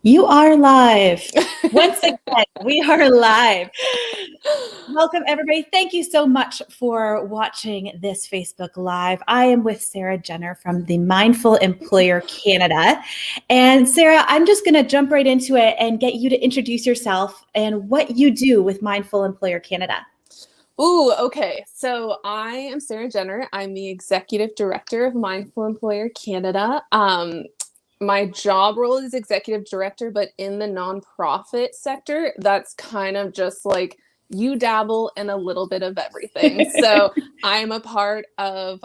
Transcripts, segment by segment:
You are live. Once again, we are live. Welcome, everybody. Thank you so much for watching this Facebook Live. I am with Sarah Jenner from the Mindful Employer Canada. And Sarah, I'm just going to jump right into it and get you to introduce yourself and what you do with Mindful Employer Canada. Ooh, okay. So I am Sarah Jenner. I'm the Executive Director of Mindful Employer Canada. My job role is Executive Director, but in the nonprofit sector, that's kind of just like you dabble in a little bit of everything. So I'm a part of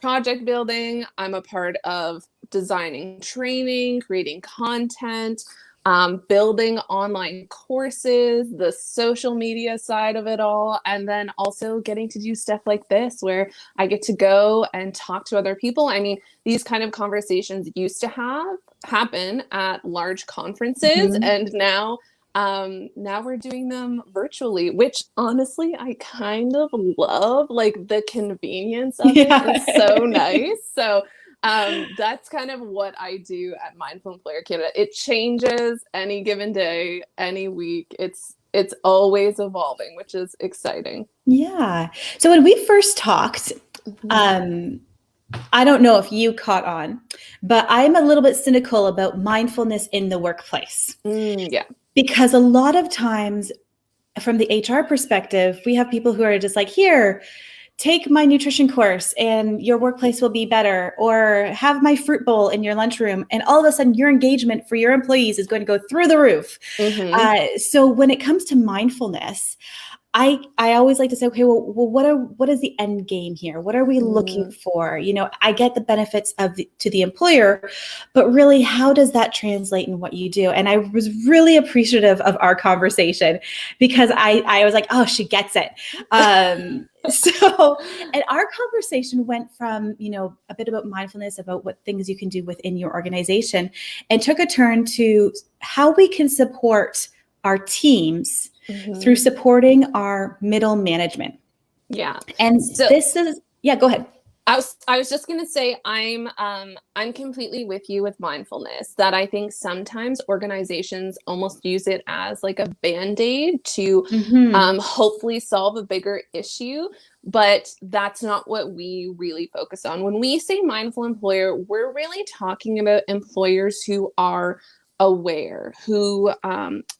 project building. I'm a part of designing training, creating content, building online courses, the social media side of it all, and then also getting to do stuff like this where I get to go and talk to other people. I mean, these kind of conversations used to happen at large conferences, and now we're doing them virtually, which honestly I kind of love. Like the convenience of it is so nice. So that's kind of what I do at Mindful Employer Canada. It changes any given day, any week. It's always evolving, which is exciting. Yeah. So when we first talked, I don't know if you caught on, but I'm a little bit cynical about mindfulness in the workplace. Yeah. Because a lot of times, from the HR perspective, we have people who are just like, here, take my nutrition course and your workplace will be better, or have my fruit bowl in your lunchroom. And all of a sudden, your engagement for your employees is going to go through the roof. So when it comes to mindfulness, I always like to say, okay, well, what is the end game here? What are we looking for? You know, I get the benefits to the employer, but really, how does that translate in what you do? And I was really appreciative of our conversation because I was like, oh, she gets it. And our conversation went from, you know, a bit about mindfulness, about what things you can do within your organization, and took a turn to how we can support our teams through supporting our middle management. Yeah. And so, this is, yeah, go ahead. I was just gonna say I'm completely with you with mindfulness, that I think sometimes organizations almost use it as like a band-aid to hopefully solve a bigger issue, but that's not what we really focus on. When we say mindful employer, we're really talking about employers who are aware, who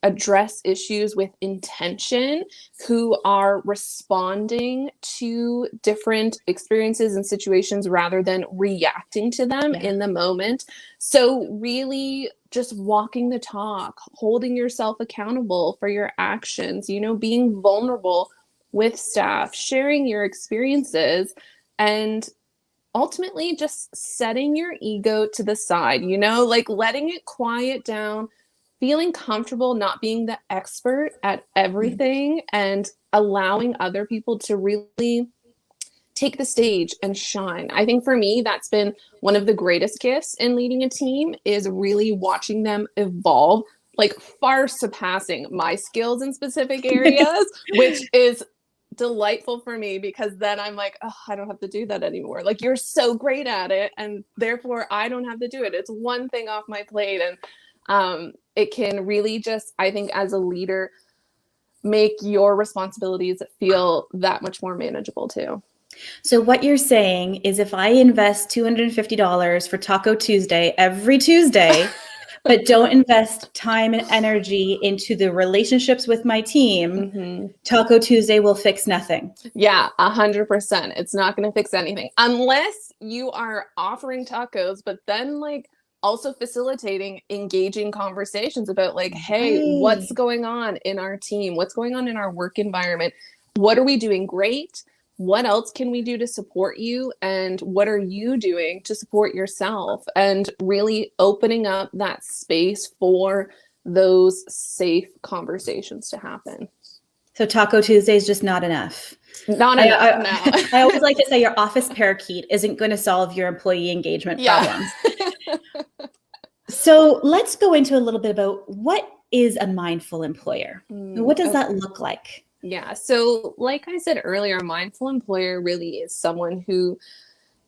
address issues with intention, who are responding to different experiences and situations rather than reacting to them in the moment. So really just walking the talk, holding yourself accountable for your actions, you know, being vulnerable with staff, sharing your experiences, and ultimately just setting your ego to the side, you know, like letting it quiet down, feeling comfortable not being the expert at everything, and allowing other people to really take the stage and shine. I think for me, that's been one of the greatest gifts in leading a team, is really watching them evolve, like far surpassing my skills in specific areas, which is delightful for me, because then I'm like, oh, I don't have to do that anymore. Like, you're so great at it, and therefore I don't have to do it. It's one thing off my plate. And it can really just, I think, as a leader, make your responsibilities feel that much more manageable too. So what you're saying is, if I invest $250 for Taco Tuesday every Tuesday, but don't invest time and energy into the relationships with my team, Taco Tuesday will fix nothing. Yeah, 100%. It's not going to fix anything unless you are offering tacos, but then like also facilitating engaging conversations about like, hey, what's going on in our team? What's going on in our work environment? What are we doing great? What else can we do to support you? And what are you doing to support yourself? And really opening up that space for those safe conversations to happen. So Taco Tuesday is just not enough. Not enough, no. I always like to say your office parakeet isn't going to solve your employee engagement problems. So let's go into a little bit about what is a mindful employer. What does that look like? Yeah. So like I said earlier, a mindful employer really is someone who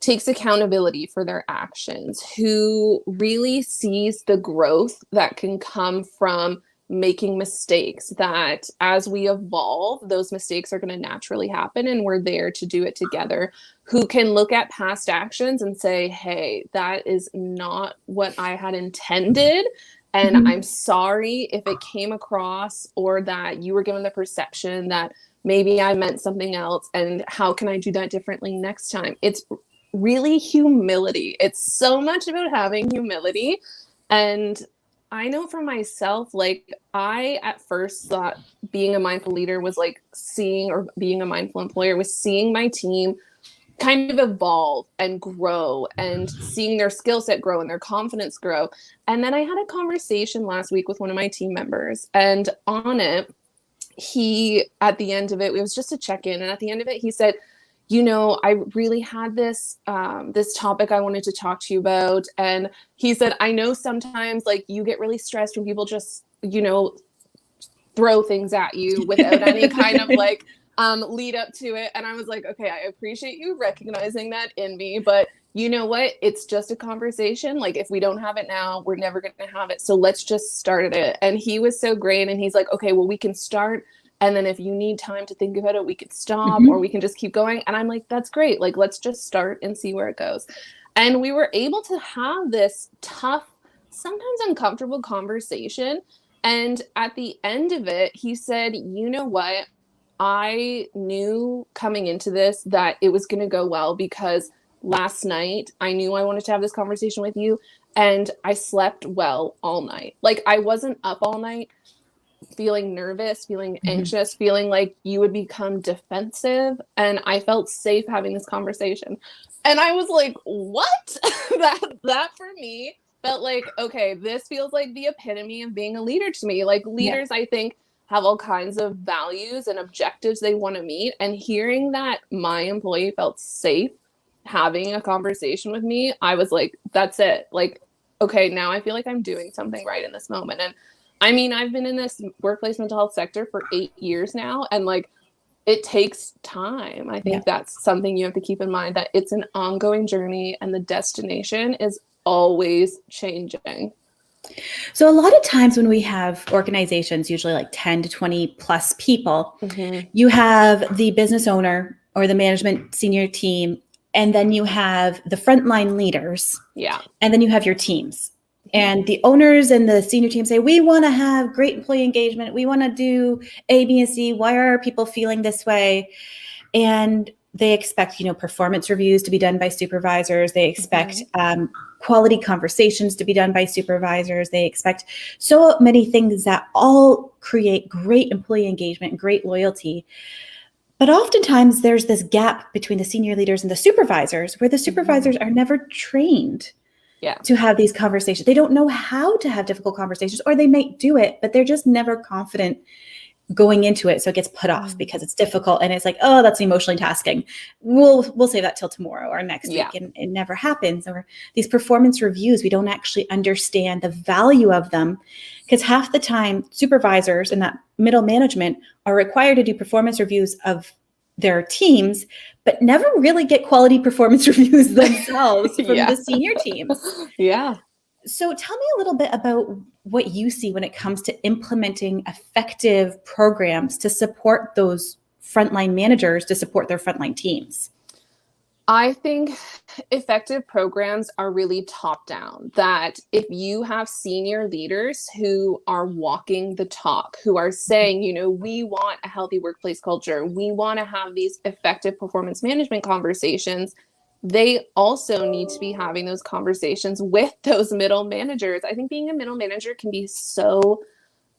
takes accountability for their actions, who really sees the growth that can come from making mistakes, that as we evolve, those mistakes are going to naturally happen and we're there to do it together, who can look at past actions and say, hey, that is not what I had intended. And I'm sorry if it came across or that you were given the perception that maybe I meant something else. And how can I do that differently next time? It's really humility. It's so much about having humility. And I know for myself, like I at first thought being a mindful leader was like seeing, or being a mindful employer was seeing my team kind of evolve and grow and seeing their skill set grow and their confidence grow. And then I had a conversation last week with one of my team members, and on it, at the end of it, it was just a check-in. And at the end of it, he said, you know, I really had this topic I wanted to talk to you about. And he said, I know sometimes like you get really stressed when people just, you know, throw things at you without any kind of like lead up to it. And I was like, okay, I appreciate you recognizing that in me, but you know what? It's just a conversation. Like if we don't have it now, we're never going to have it. So let's just start it. And he was so great. And he's like, okay, well, we can start. And then if you need time to think about it, we could stop or we can just keep going. And I'm like, that's great. Like, let's just start and see where it goes. And we were able to have this tough, sometimes uncomfortable conversation. And at the end of it, he said, you know what? I knew coming into this that it was going to go well because last night I knew I wanted to have this conversation with you and I slept well all night. Like I wasn't up all night feeling nervous, feeling anxious, feeling like you would become defensive. And I felt safe having this conversation. And I was like, what? that for me felt like, okay, this feels like the epitome of being a leader to me. Like leaders, I think, have all kinds of values and objectives they want to meet. And hearing that my employee felt safe having a conversation with me, I was like, that's it. Like, okay, now I feel like I'm doing something right in this moment. And I mean, I've been in this workplace mental health sector for 8 years now, and like it takes time. I think that's something you have to keep in mind, that it's an ongoing journey and the destination is always changing. So a lot of times when we have organizations, usually like 10 to 20 plus people, you have the business owner or the management senior team, and then you have the frontline leaders. Yeah. And then you have your teams. And the owners and the senior team say, we want to have great employee engagement. We want to do A, B, and C. Why are people feeling this way? And they expect, you know, performance reviews to be done by supervisors. They expect quality conversations to be done by supervisors. They expect so many things that all create great employee engagement and great loyalty. But oftentimes there's this gap between the senior leaders and the supervisors, where the supervisors are never trained to have these conversations. They don't know how to have difficult conversations, or they may do it, but they're just never confident going into it. So it gets put off because it's difficult. And it's like, oh, that's emotionally tasking. We'll save that till tomorrow or next week. And it never happens. Or these performance reviews, we don't actually understand the value of them, because half the time supervisors and that middle management are required to do performance reviews of their teams, but never really get quality performance reviews themselves from the senior teams. So tell me a little bit about what you see when it comes to implementing effective programs to support those frontline managers, to support their frontline teams. I think effective programs are really top down, that if you have senior leaders who are walking the talk, who are saying, you know, we want a healthy workplace culture, we want to have these effective performance management conversations, they also need to be having those conversations with those middle managers. I think being a middle manager can be so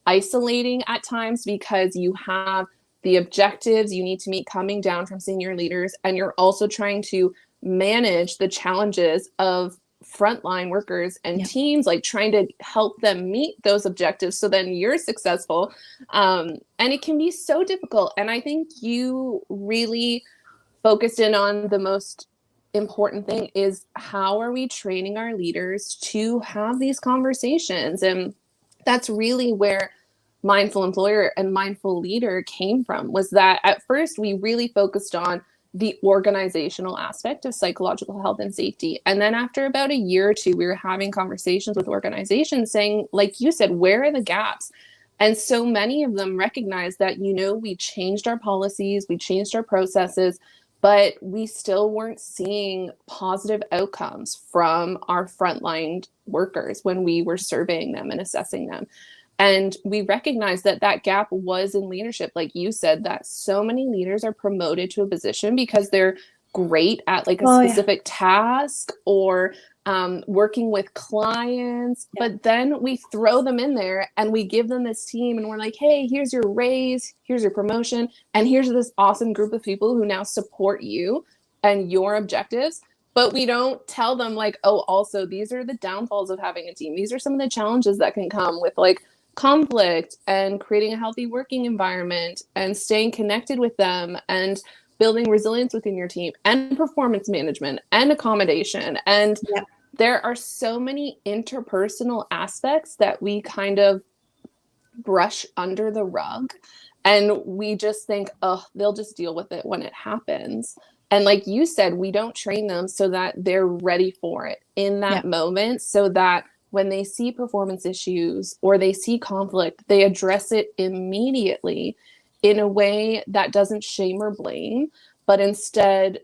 isolating at times, because you have the objectives you need to meet coming down from senior leaders, and you're also trying to manage the challenges of frontline workers and teams, like trying to help them meet those objectives so then you're successful. And it can be so difficult. And I think you really focused in on the most important thing, is how are we training our leaders to have these conversations? And that's really where Mindful Employer and Mindful Leader came from, was that at first we really focused on the organizational aspect of psychological health and safety. And then after about a year or two, we were having conversations with organizations saying, like you said, where are the gaps? And so many of them recognize that, we changed our policies, we changed our processes, but we still weren't seeing positive outcomes from our frontline workers when we were surveying them and assessing them. And we recognized that that gap was in leadership. Like you said, that so many leaders are promoted to a position because they're great at like a specific task or working with clients. Yeah. But then we throw them in there and we give them this team and we're like, hey, here's your raise, here's your promotion, and here's this awesome group of people who now support you and your objectives. But we don't tell them like, oh, also, these are the downfalls of having a team. These are some of the challenges that can come with like conflict and creating a healthy working environment and staying connected with them and building resilience within your team and performance management and accommodation. And there are so many interpersonal aspects that we kind of brush under the rug. And we just think, oh, they'll just deal with it when it happens. And like you said, we don't train them so that they're ready for it in that moment, so that when they see performance issues or they see conflict, they address it immediately in a way that doesn't shame or blame, but instead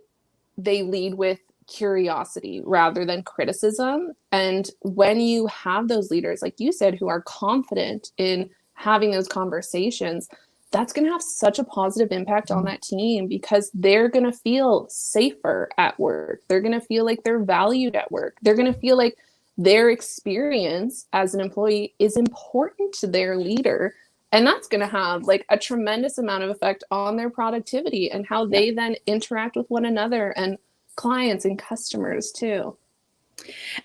they lead with curiosity rather than criticism. And when you have those leaders, like you said, who are confident in having those conversations, that's going to have such a positive impact on that team because they're going to feel safer at work. They're going to feel like they're valued at work. They're going to feel like their experience as an employee is important to their leader. And that's going to have like a tremendous amount of effect on their productivity and how they then interact with one another and clients and customers too.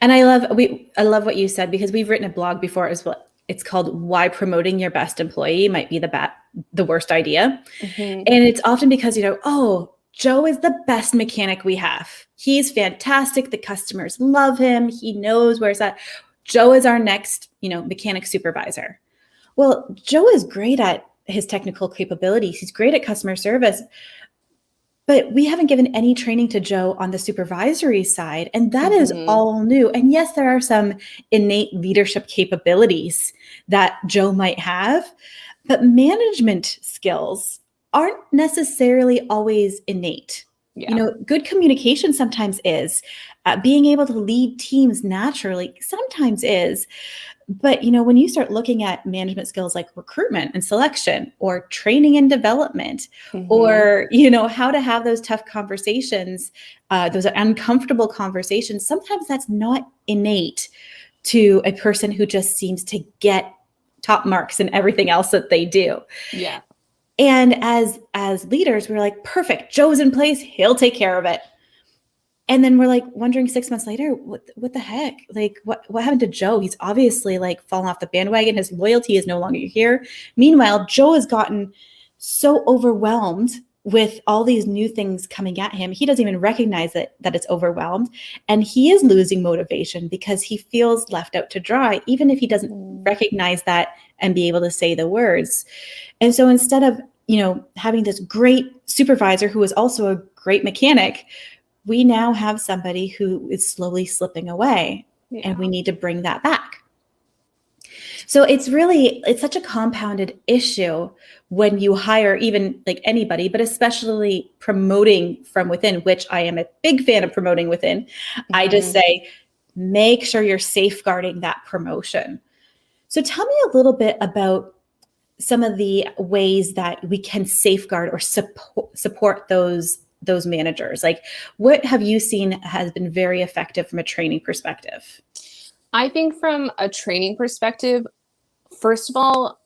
And I love what you said, because we've written a blog before as well. It's called Why Promoting Your Best Employee Might Be the Worst Idea. Mm-hmm. And it's often because, oh, Joe is the best mechanic we have. He's fantastic. The customers love him. He knows where's that. Joe is our next, mechanic supervisor. Well, Joe is great at his technical capabilities. He's great at customer service, but we haven't given any training to Joe on the supervisory side. And that is all new. And yes, there are some innate leadership capabilities that Joe might have, but management skills aren't necessarily always innate. Yeah. Good communication sometimes is. Being able to lead teams naturally sometimes is. But, when you start looking at management skills like recruitment and selection or training and development, or, how to have those tough conversations, those uncomfortable conversations, sometimes that's not innate to a person who just seems to get top marks in everything else that they do. Yeah. And as leaders, we're like, perfect, Joe's in place, he'll take care of it. And then we're like wondering 6 months later, what the heck? Like, what happened to Joe? He's obviously like fallen off the bandwagon. His loyalty is no longer here. Meanwhile, Joe has gotten so overwhelmed with all these new things coming at him. He doesn't even recognize that it's overwhelmed. And he is losing motivation because he feels left out to dry, even if he doesn't recognize that and be able to say the words. And so instead of, having this great supervisor who is also a great mechanic, we now have somebody who is slowly slipping away, and we need to bring that back. So it's such a compounded issue when you hire even like anybody, but especially promoting from within, which I am a big fan of promoting within. Mm-hmm. I just say, make sure you're safeguarding that promotion. So tell me a little bit about some of the ways that we can safeguard or support those managers. Like, what have you seen has been very effective from a training perspective? I think from a training perspective, first of all,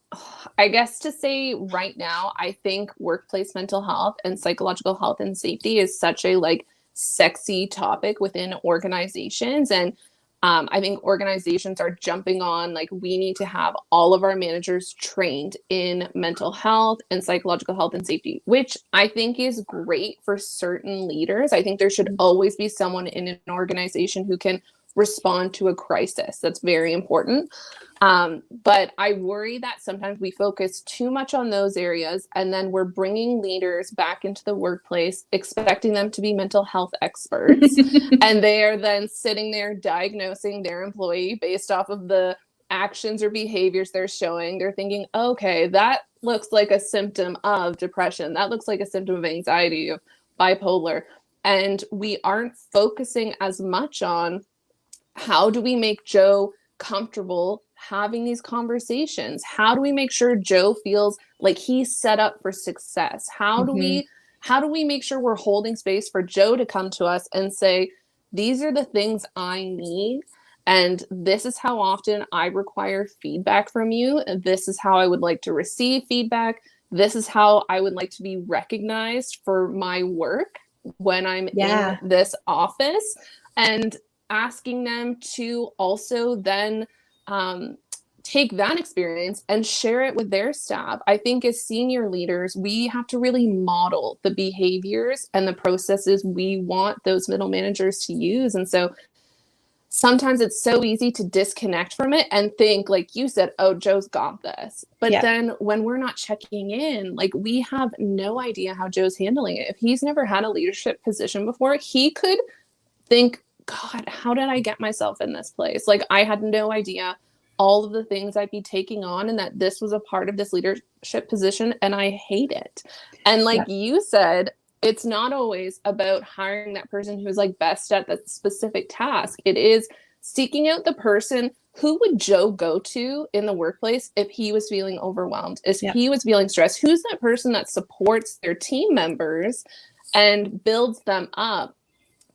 I guess to say right now, I think workplace mental health and psychological health and safety is such a sexy topic within organizations. And I think organizations are jumping on, we need to have all of our managers trained in mental health and psychological health and safety, which I think is great for certain leaders. I think there should always be someone in an organization who can respond to a crisis. That's very important. But I worry that sometimes we focus too much on those areas, and then we're bringing leaders back into the workplace, expecting them to be mental health experts. And they are then sitting there diagnosing their employee based off of the actions or behaviors they're showing. They're thinking, okay, that looks like a symptom of depression. That looks like a symptom of anxiety, of bipolar. And we aren't focusing as much on how do we make Joe comfortable having these conversations? How do we make sure Joe feels like he's set up for success? How do we make sure we're holding space for Joe to come to us and say, these are the things I need, and this is how often I require feedback from you. This is how I would like to receive feedback. This is how I would like to be recognized for my work when I'm in this office. And asking them to also then take that experience and share it with their staff. I think as senior leaders, we have to really model the behaviors and the processes we want those middle managers to use. And so sometimes it's so easy to disconnect from it and think, like you said, oh, Joe's got this. But then when we're not checking in, like, we have no idea how Joe's handling it. If he's never had a leadership position before, he could think, God, how did I get myself in this place? Like, I had no idea all of the things I'd be taking on, and that this was a part of this leadership position, and I hate it. And like you said, it's not always about hiring that person who's like best at that specific task. It is seeking out the person who would Joe go to in the workplace if he was feeling overwhelmed, if he was feeling stressed. Who's that person that supports their team members and builds them up?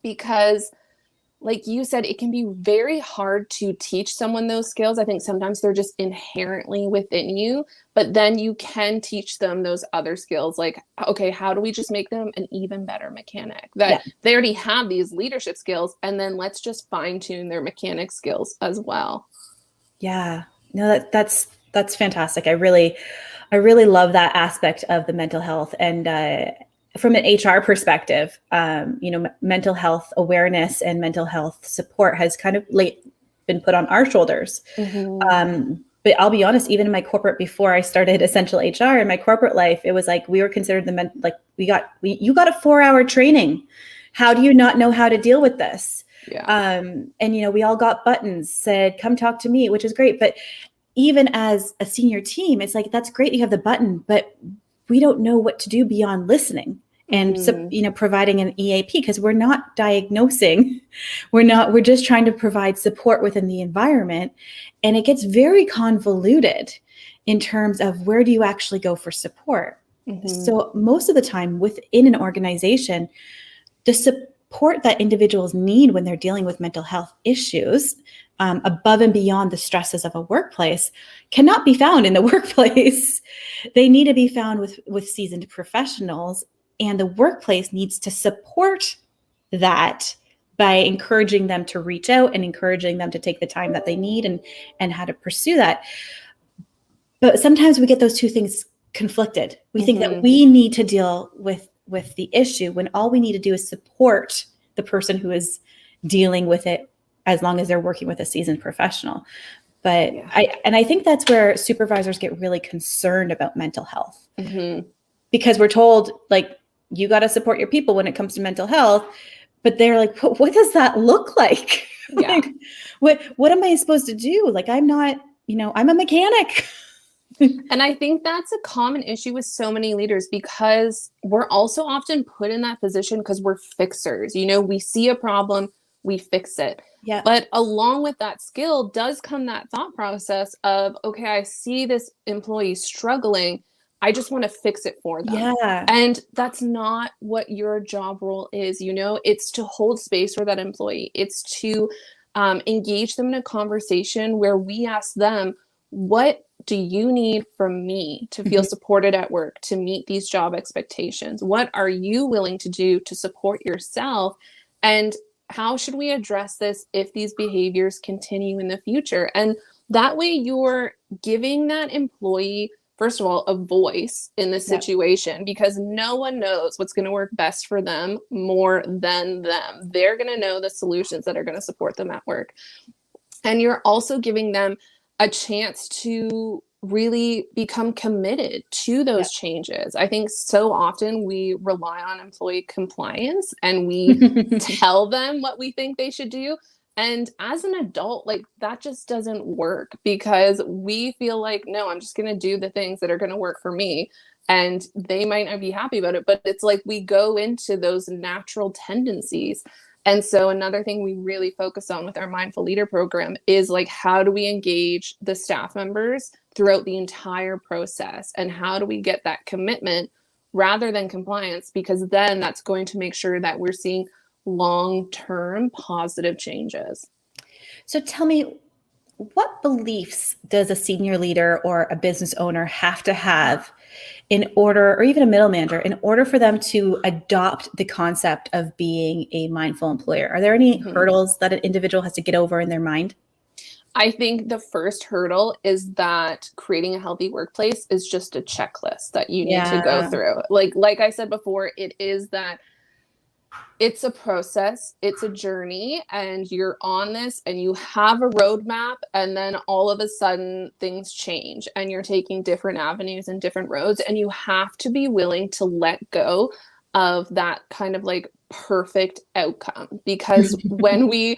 Because like you said, it can be very hard to teach someone those skills. I think sometimes they're just inherently within you, but then you can teach them those other skills. Like, okay, how do we just make them an even better mechanic? That they already have these leadership skills, and then let's just fine tune their mechanic skills as well. Yeah, no, that's fantastic. I really love that aspect of the mental health. And from an HR perspective, mental health awareness and mental health support has kind of been put on our shoulders. But I'll be honest, even in my corporate, before I started Essential HR, in my corporate life, it was like we were considered you got a 4-hour training. How do you not know how to deal with this? And we all got buttons said, come talk to me, which is great. But even as a senior team, it's like, that's great, you have the button, but we don't know what to do beyond listening and providing an EAP, because we're not diagnosing. We're just trying to provide support within the environment. And it gets very convoluted in terms of where do you actually go for support. So most of the time within an organization, the support that individuals need when they're dealing with mental health issues, above and beyond the stresses of a workplace, cannot be found in the workplace. They need to be found with seasoned professionals, and the workplace needs to support that by encouraging them to reach out and encouraging them to take the time that they need and how to pursue that. But sometimes we get those two things conflicted. We think that we need to deal with the issue when all we need to do is support the person who is dealing with it, as long as they're working with a seasoned professional. But I think that's where supervisors get really concerned about mental health, because we're told, like, you got to support your people when it comes to mental health, but they're like, what does that look like? Like, what am I supposed to do? Like, I'm not, I'm a mechanic. And I think that's a common issue with so many leaders, because we're also often put in that position because we're fixers. We see a problem, we fix it. But along with that skill does come that thought process of, okay, I see this employee struggling, I just want to fix it for them. And that's not what your job role is. It's to hold space for that employee. It's to engage them in a conversation where we ask them, what do you need from me to feel supported at work, to meet these job expectations? What are you willing to do to support yourself? And how should we address this if these behaviors continue in the future? And that way you're giving that employee first of all, a voice in this Yep. situation, because no one knows what's going to work best for them more than them. They're going to know the solutions that are going to support them at work. And you're also giving them a chance to really become committed to those Yep. changes. I think so often we rely on employee compliance and we tell them what we think they should do. And as an adult, like that just doesn't work, because we feel like, no, I'm just going to do the things that are going to work for me. And they might not be happy about it, but it's like we go into those natural tendencies. And so another thing we really focus on with our Mindful Leader program is like, how do we engage the staff members throughout the entire process? And how do we get that commitment rather than compliance? Because then that's going to make sure that we're seeing long-term positive changes. So tell me, what beliefs does a senior leader or a business owner have to have in order, or even a middle manager, in order for them to adopt the concept of being a mindful employer? Are there any hurdles that an individual has to get over in their mind? I think the first hurdle is that creating a healthy workplace is just a checklist that you need to go through. Like I said before, it is that it's a process, it's a journey, and you're on this and you have a roadmap, and then all of a sudden things change and you're taking different avenues and different roads, and you have to be willing to let go of that kind of like perfect outcome. Because when we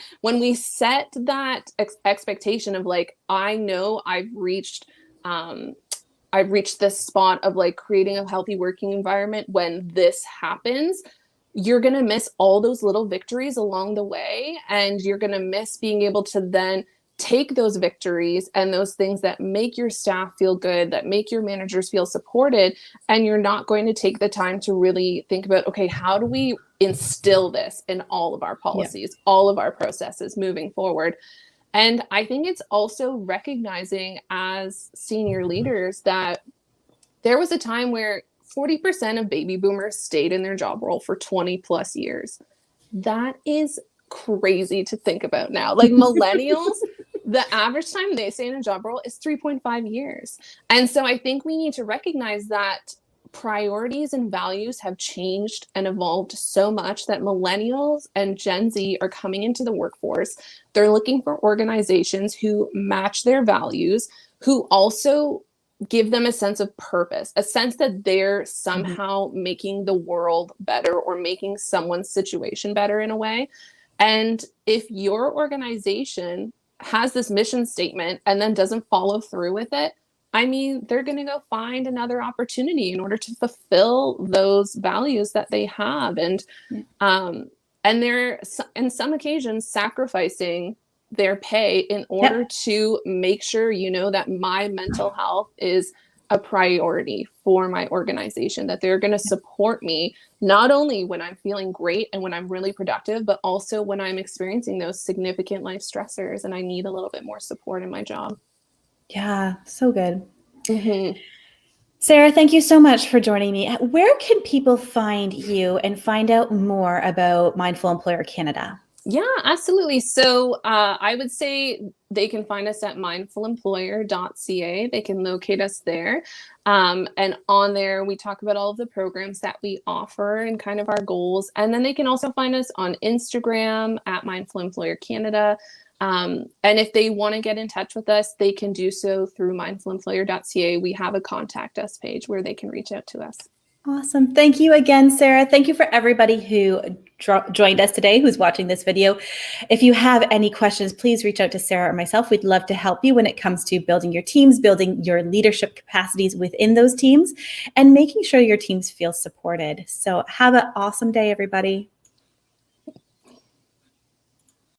set that expectation of like, I know I've reached this spot of like creating a healthy working environment when this happens, you're going to miss all those little victories along the way. And you're going to miss being able to then take those victories and those things that make your staff feel good, that make your managers feel supported. And you're not going to take the time to really think about, okay, how do we instill this in all of our policies, all of our processes moving forward? And I think it's also recognizing as senior leaders that there was a time where 40% of baby boomers stayed in their job role for 20 plus years. That is crazy to think about now. Like millennials, the average time they stay in a job role is 3.5 years. And so I think we need to recognize that priorities and values have changed and evolved so much that millennials and Gen Z are coming into the workforce. They're looking for organizations who match their values, who also give them a sense of purpose, a sense that they're somehow making the world better or making someone's situation better in a way. And if your organization has this mission statement and then doesn't follow through with it, I mean, they're going to go find another opportunity in order to fulfill those values that they have. And they're, in some occasions, sacrificing their pay in order to make sure, you know, that my mental health is a priority for my organization, that they're going to support me, not only when I'm feeling great and when I'm really productive, but also when I'm experiencing those significant life stressors and I need a little bit more support in my job. Yeah, so good. Sarah, thank you so much for joining me. Where can people find you and find out more about Mindful Employer Canada? Yeah, absolutely. So I would say they can find us at mindfulemployer.ca. They can locate us there. And on there, we talk about all of the programs that we offer and kind of our goals. And then they can also find us on Instagram at Mindful Employer Canada. And if they want to get in touch with us, they can do so through mindfulemployer.ca. We have a contact us page where they can reach out to us. Awesome. Thank you again, Sarah. Thank you for everybody who joined us today, who's watching this video. If you have any questions, please reach out to Sarah or myself. We'd love to help you when it comes to building your teams, building your leadership capacities within those teams, and making sure your teams feel supported. So have an awesome day, everybody.